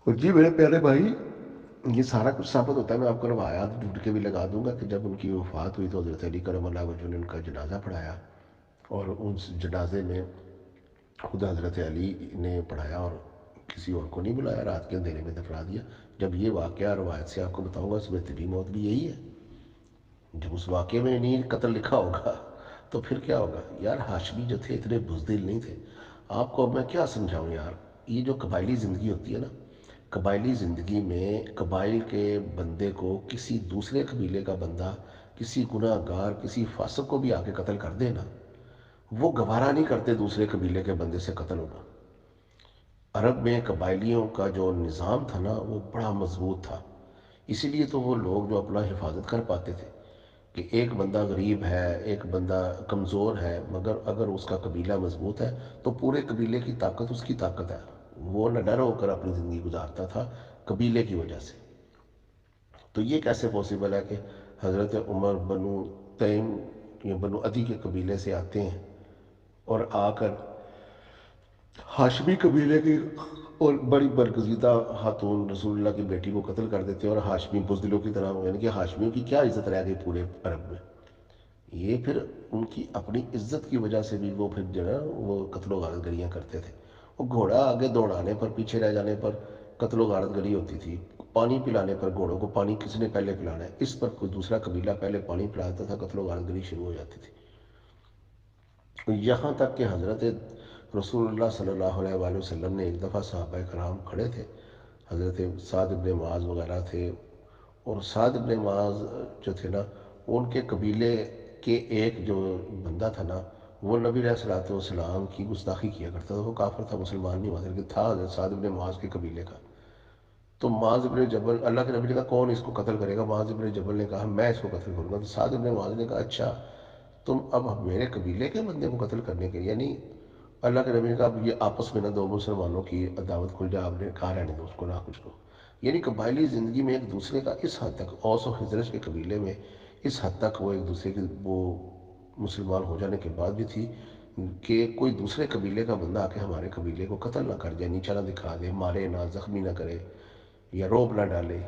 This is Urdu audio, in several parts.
اور جی میرے پیارے بھائی، یہ سارا کچھ ثابت ہوتا ہے، میں آپ کو روایات ڈھونڈ کے بھی لگا دوں گا کہ جب ان کی وفات ہوئی تو حضرت علی کرم اللہ وجہ نے ان کا جنازہ پڑھایا، اور اس جنازے میں خود حضرت علی نے پڑھایا اور کسی اور کو نہیں بلایا، رات کے اندھیرے میں دفنا دیا۔ جب یہ واقعہ روایت سے آپ کو بتاؤں گا، اس میں طبی موت بھی یہی ہے۔ جب اس واقعے میں نہیں قتل لکھا ہوگا تو پھر کیا ہوگا؟ یار ہاشمی جو تھے اتنے بزدل نہیں تھے۔ آپ کو اب میں کیا سمجھاؤں یار، یہ جو قبائلی زندگی ہوتی ہے نا، قبائلی زندگی میں قبائل کے بندے کو کسی دوسرے قبیلے کا بندہ، کسی گناہ گار، کسی فاسق کو بھی آ کے قتل کر دے نا، وہ گوارا نہیں کرتے دوسرے قبیلے کے بندے سے قتل ہونا۔ عرب میں قبائلیوں کا جو نظام تھا نا، وہ بڑا مضبوط تھا، اسی لیے تو وہ لوگ جو اپنا حفاظت کر پاتے تھے کہ ایک بندہ غریب ہے، ایک بندہ کمزور ہے، مگر اگر اس کا قبیلہ مضبوط ہے تو پورے قبیلے کی طاقت اس کی طاقت ہے، وہ نہ ڈر ہو کر اپنی زندگی گزارتا تھا قبیلے کی وجہ سے۔ تو یہ کیسے پاسبل ہے کہ حضرت عمر بنو تیم یا بنو ادی کے قبیلے سے آتے ہیں اور آ کر ہاشمی قبیلے کی اور بڑی برگزیدہ خاتون رسول اللہ کی بیٹی کو قتل کر دیتے ہیں، اور ہاشمی بزدلوں کی طرح، یعنی کہ ہاشمیوں کی کیا عزت رہ گئی پورے عرب میں؟ یہ پھر ان کی اپنی عزت کی وجہ سے بھی وہ پھر جو ہے وہ قتل و غارت گریاں کرتے تھے۔ وہ گھوڑا آگے دوڑانے پر، پیچھے رہ جانے پر قتل و غارت گری ہوتی تھی۔ پانی پلانے پر، گھوڑوں کو پانی کس نے پہلے پلانا ہے اس پر کوئی دوسرا قبیلہ پہلے پانی پلاتا تھا، قتل و غارت گری شروع ہو جاتی تھی۔ یہاں تک کہ حضرت رسول اللہ صلی اللہ علیہ وآلہ وسلم نے ایک دفعہ صحابہ کرام کھڑے تھے، حضرت سعد بن معاذ وغیرہ تھے، اور سعد بن معاذ جو تھے نا، ان کے قبیلے کے ایک جو بندہ تھا نا، وہ نبی علیہ الصلوۃ والسلام کی گستاخی کیا کرتا تھا، وہ کافر تھا، مسلمان نہیں ہوا تھا، لیکن تھا حضرت سعد بن معاذ کے قبیلے کا۔ تو معاذ بن جبل، اللہ کے نبی نے کہا کون اس کو قتل کرے گا؟ معاذ بن جبل نے کہا میں اس کو قتل کروں گا۔ تو سعد بن معاذ نے کہا اچھا، تم اب میرے قبیلے کے بندے کو قتل کرنے کے لیے، یعنی اللہ کے نبی نے کہا اب یہ آپس میں نہ دو مسلمانوں کی عداوت کھل جائے، آپ نے کہا رہنے دو اس کو، نہ کچھ کو۔ یعنی قبائلی زندگی میں ایک دوسرے کا اس حد تک، اوس و خزرج کے قبیلے میں اس حد تک وہ ایک دوسرے کی وہ مسلمان ہو جانے کے بعد بھی تھی کہ کوئی دوسرے قبیلے کا بندہ آ کے ہمارے قبیلے کو قتل نہ کر جائے، نیچا نہ دکھا دے، مارے نہ، زخمی نہ کرے یا روب نہ ڈالے۔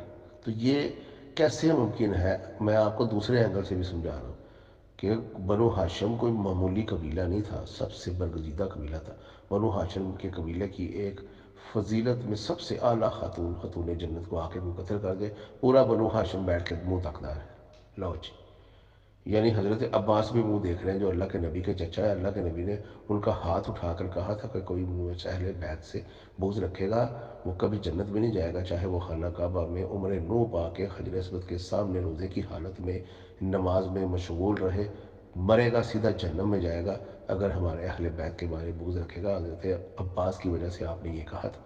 تو یہ کیسے ممکن ہے؟ میں آپ کو دوسرے اینگل سے بھی سمجھا رہا ہوں کہ بنو ہاشم کوئی معمولی قبیلہ نہیں تھا، سب سے برگزیدہ قبیلہ تھا۔ بنو ہاشم کے قبیلے کی ایک فضیلت میں سب سے اعلیٰ خاتون، خاتون جنت کو آ کے کوئی قتل کر دے، پورا بنو ہاشم بیٹھ کے منہ تکتا ہے۔ لو جی، یعنی حضرت عباس بھی منہ دیکھ رہے ہیں جو اللہ کے نبی کے چچا ہے۔ اللہ کے نبی نے ان کا ہاتھ اٹھا کر کہا تھا کہ کوئی مجھ اہل بیت سے بغض رکھے گا وہ کبھی جنت میں نہیں جائے گا، چاہے وہ خانہ کعبہ میں عمر نو پا کے حجر اسود کے سامنے روزے کی حالت میں نماز میں مشغول رہے، مرے گا سیدھا جہنم میں جائے گا اگر ہمارے اہل بیت کے بارے بغض رکھے گا۔ حضرت عباس کی وجہ سے آپ نے یہ کہا تھا۔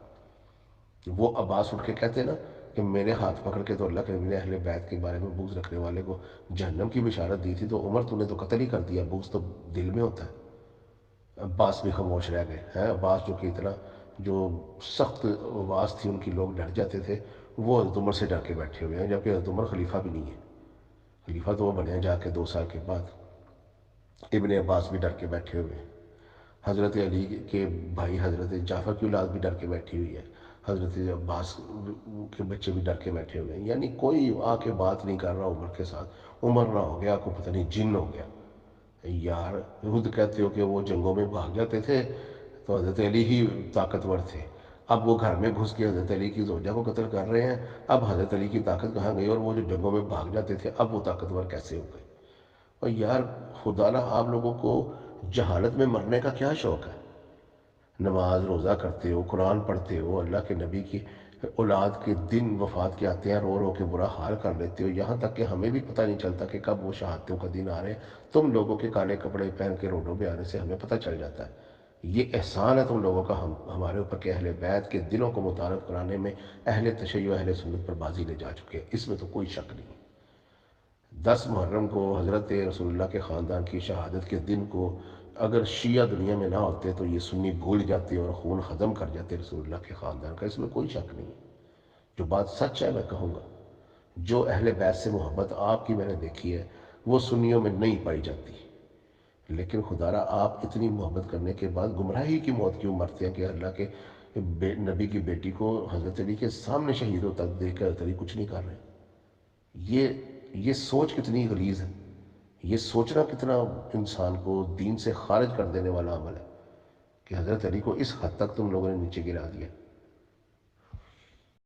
وہ عباس اٹھ کے کہتے نا کہ میرے ہاتھ پکڑ کے تو اللہ کے نبی نے اہل بیت کے بارے میں بغض رکھنے والے کو جہنم کی بشارت دی تھی، تو عمر تو نے تو قتل ہی کر دیا، بغض تو دل میں ہوتا ہے۔ عباس بھی خاموش رہ گئے ہیں۔ عباس جو کہ اتنا جو سخت آواز تھی ان کی، لوگ ڈر جاتے تھے، وہ حضرت عمر سے ڈر کے بیٹھے ہوئے ہیں، جبکہ حضرت عمر خلیفہ بھی نہیں ہے۔ خلیفہ تو وہ بنے جا کے 2 سال کے بعد۔ ابن عباس بھی ڈر کے بیٹھے ہوئے ہیں۔ حضرت علی کے بھائی حضرت جعفر کی اولاد بھی ڈر کے بیٹھی ہوئی ہے، حضرت عباس کے بچے بھی ڈر کے بیٹھے ہوئے ہیں، یعنی کوئی آ کے بات نہیں کر رہا عمر کے ساتھ۔ عمر نہ ہو گیا کو پتہ نہیں جن ہو گیا یار۔ خود کہتے ہو کہ وہ جنگوں میں بھاگ جاتے تھے تو حضرت علی ہی طاقتور تھے، اب وہ گھر میں گھس کے حضرت علی کی زوجہ کو قتل کر رہے ہیں، اب حضرت علی کی طاقت کہاں گئی؟ اور وہ جو جنگوں میں بھاگ جاتے تھے اب وہ طاقتور کیسے ہو گئے؟ اور یار خدا نہ آپ لوگوں کو جہالت میں مرنے کا کیا شوق ہے؟ نماز روزہ کرتے ہو، قرآن پڑھتے ہو، اللہ کے نبی کی اولاد کے دن وفات کے آتے ہیں، رو رو کے برا حال کر لیتے ہو، یہاں تک کہ ہمیں بھی پتہ نہیں چلتا کہ کب وہ شہادتوں کا دن آ رہے ہیں، تم لوگوں کے کالے کپڑے پہن کے روڈوں پہ آنے سے ہمیں پتہ چل جاتا ہے۔ یہ احسان ہے تم لوگوں کا ہمارے اوپر کہ اہل بیت کے دلوں کو متعارف کرانے میں اہل تشیع اہل سنت پر بازی لے جا چکے ہیں، اس میں تو کوئی شک نہیں۔ 10 محرم کو حضرت رسول اللہ کے خاندان کی شہادت کے دن کو اگر شیعہ دنیا میں نہ ہوتے تو یہ سنی بھول جاتے اور خون ختم کر جاتے رسول اللہ کے خاندان کا، اس میں کوئی شک نہیں ہے۔ جو بات سچ ہے میں کہوں گا، جو اہل بیت سے محبت آپ کی میں نے دیکھی ہے وہ سنیوں میں نہیں پائی جاتی، لیکن خدا را آپ اتنی محبت کرنے کے بعد گمراہی کی موت کیوں مرتے ہیں کہ اللہ کے کہ نبی کی بیٹی کو حضرت علی کے سامنے شہید ہوتا دیکھ کر حضرت علی کچھ نہیں کر رہے. یہ سوچ کتنی غلیظ ہے، یہ سوچنا کتنا انسان کو دین سے خارج کر دینے والا عمل ہے کہ حضرت علی کو اس حد تک تم لوگوں نے نیچے گرا دیا.